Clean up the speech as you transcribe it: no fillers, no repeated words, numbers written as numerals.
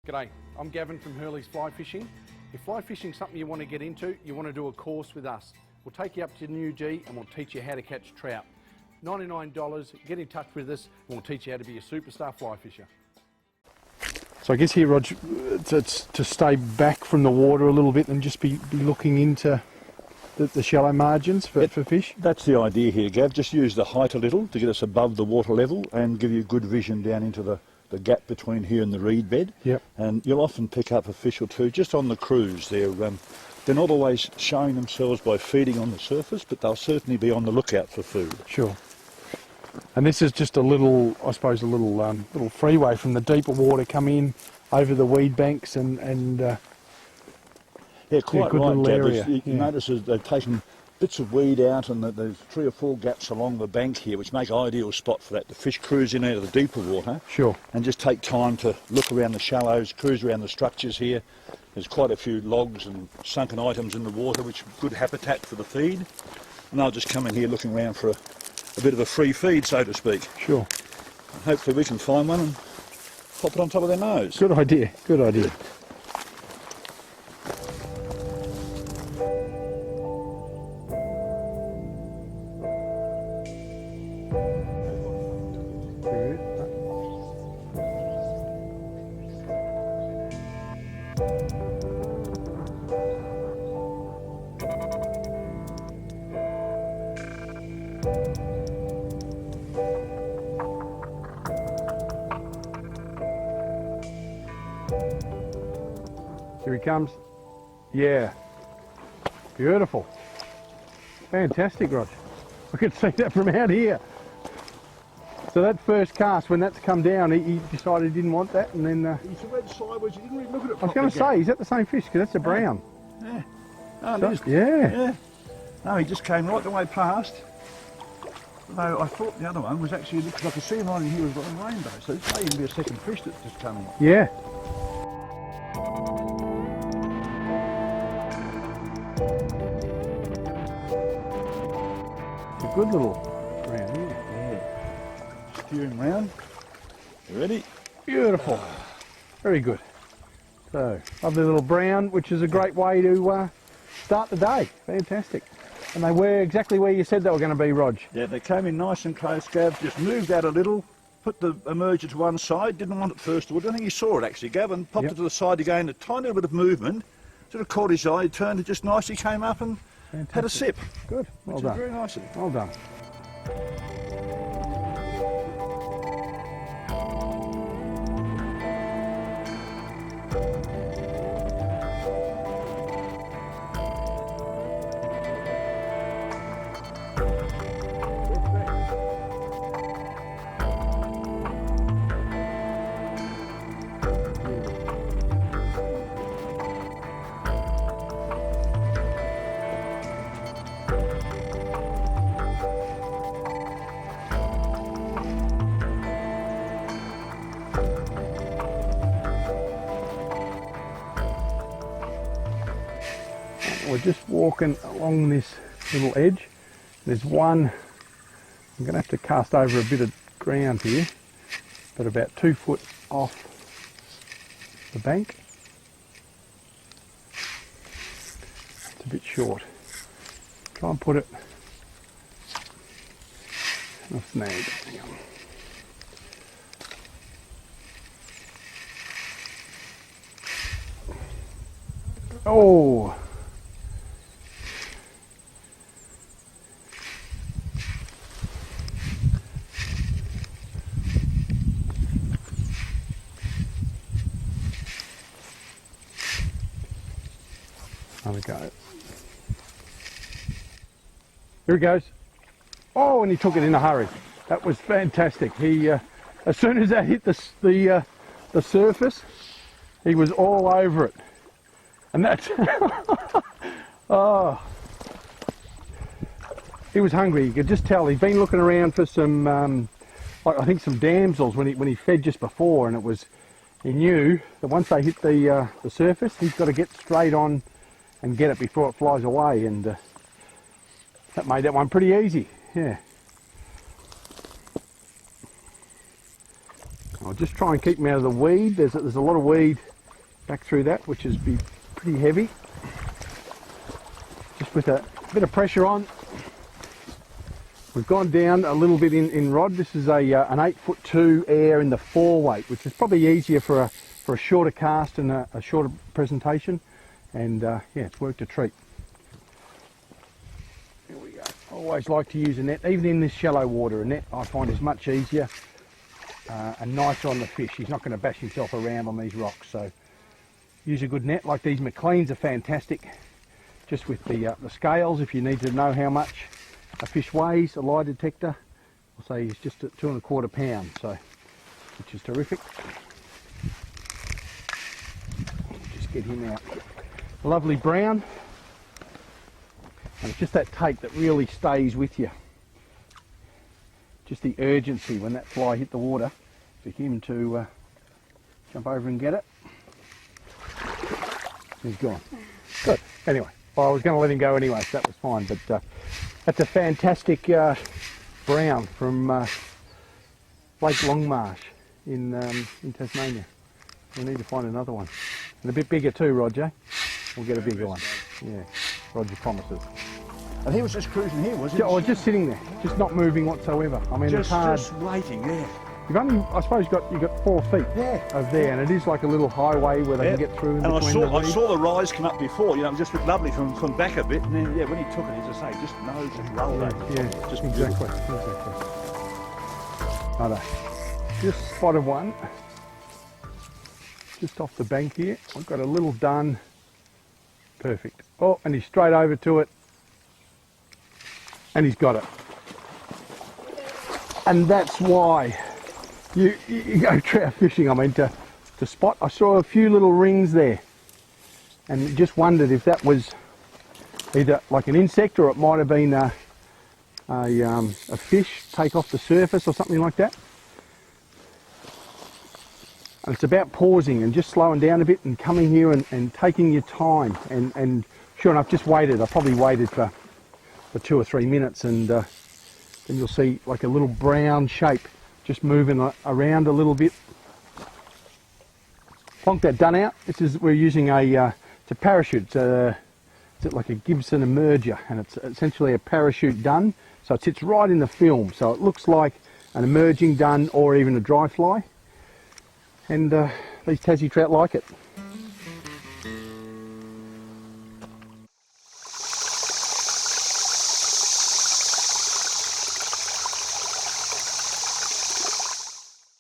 G'day, I'm Gavin from Hurley's Fly Fishing. If fly fishing is something you want to get into, you want to do a course with us. We'll take you up to New G and we'll teach you how to catch trout. $99, get in touch with us and we'll teach you how to be a superstar fly fisher. So I guess here, Rog, it's to stay back from the water a little bit and just be looking into the shallow margins for fish? That's the idea here, Gav. Just use the height a little to get us above the water level and give you good vision down into the gap between here and the reed bed. Yep. And you'll often pick up a fish or two just on the cruise. They're not always showing themselves by feeding on the surface, but they'll certainly be on the lookout for food. Sure. And this is just a little, I suppose, a little freeway from the deeper water come in over the weed banks and yeah, quite good right, little Gav. area. You notice that they've taken bits of weed out, and there's 3 or 4 gaps along the bank here which make an ideal spot for that. The fish cruise in out of the deeper water. Sure. And just take time to look around the shallows, cruise around the structures here. There's quite a few logs and sunken items in the water, which are good habitat for the feed. And they'll just come in here looking around for a bit of a free feed, so to speak. Sure. And hopefully we can find one and pop it on top of their nose. Good idea, good idea. Here he comes. Yeah. Beautiful. Fantastic, Rog. I could see that from out here. So that first cast, when that's come down, he decided he didn't want that, and then... He went sideways, he didn't really look at it I was going to say, is that the same fish? Because that's a brown. Yeah. Oh, So, it is. yeah. No, he just came right the way past. Although I thought the other one was actually, because I could see him right in here was like a rainbow, so this may even be a second fish that's just come in. Yeah. It's a good little brown, yeah. Steer him round. You ready? Beautiful. Very good. So, lovely little brown, which is a great way to start the day. Fantastic. And they were exactly where you said they were going to be, Rog. Yeah, they came in nice and close, Gav. Just moved out a little, put the emerger to one side, didn't want it first of all. I think you saw it actually, Gav, and popped it to the side again, a tiny little bit of movement. Sort of caught his eye, turned it just nicely, came up and had a sip. Good. Well done. Very nice of him. Well done. We're just walking along this little edge. There's one, I'm going to have to cast over a bit of ground here, but about 2 foot off the bank. It's a bit short. Try and put it, I'll snag it, hang on. Oh! There we go. Here he goes. Oh, and he took it in a hurry. That was fantastic. He, as soon as that hit the surface, he was all over it. And that's, oh, he was hungry. You could just tell. He'd been looking around for some, I think some damsels when he fed just before, and it was, he knew that once they hit the surface, he's got to get straight on and get it before it flies away, and that made that one pretty easy. Yeah. I'll just try and keep him out of the weed. There's a lot of weed back through that, which is be pretty heavy. Just with a bit of pressure on. We've gone down a little bit in rod. This is an 8'2" air in the 4 weight, which is probably easier for a shorter cast and a shorter presentation. And yeah, it's worked a treat. Here we go. I always like to use a net, even in this shallow water. A net I find is much easier and nicer on the fish. He's not going to bash himself around on these rocks. So use a good net. Like these McLeans are fantastic. Just with the scales, if you need to know how much a fish weighs, a lie detector, I'll say he's just at 2 1/4 pounds, so which is terrific. Just get him out. Lovely brown, and it's just that take that really stays with you. Just the urgency when that fly hit the water for him to jump over and get it. He's gone. Good. Anyway, well, I was going to let him go anyway, so that was fine. But that's a fantastic brown from Lake Longmarsh in Tasmania. We need to find another one, and a bit bigger too, Roger. We'll get a bigger one. Yeah, Roger promises. And he was just cruising here, was he? Oh, just sitting there, just not moving whatsoever. I mean, it's hard. Just waiting, yeah. You've only, I suppose, you've got 4 feet of there, and it is like a little highway where they can get through. In and between I saw the rise come up before. You know, it just looked lovely from back a bit, and then yeah, when he took it, as I say, just nose just rolled over. Yeah, just exactly. Righto. Just spotted one, just off the bank here. I've got a little dun. Perfect. Oh, and he's straight over to it, and he's got it. And that's why you go trout fishing. I mean, to spot. I saw a few little rings there, and just wondered if that was either like an insect or it might have been a fish take off the surface or something like that. And it's about pausing and just slowing down a bit and coming here and taking your time. And sure enough, just waited. I probably waited for 2 or 3 minutes, and then you'll see like a little brown shape just moving around a little bit. Plonk that dun out. We're using it's a parachute. It's like a Gibson emerger, and it's essentially a parachute dun. So it sits right in the film. So it looks like an emerging dun or even a dry fly. And these Tassie trout like it.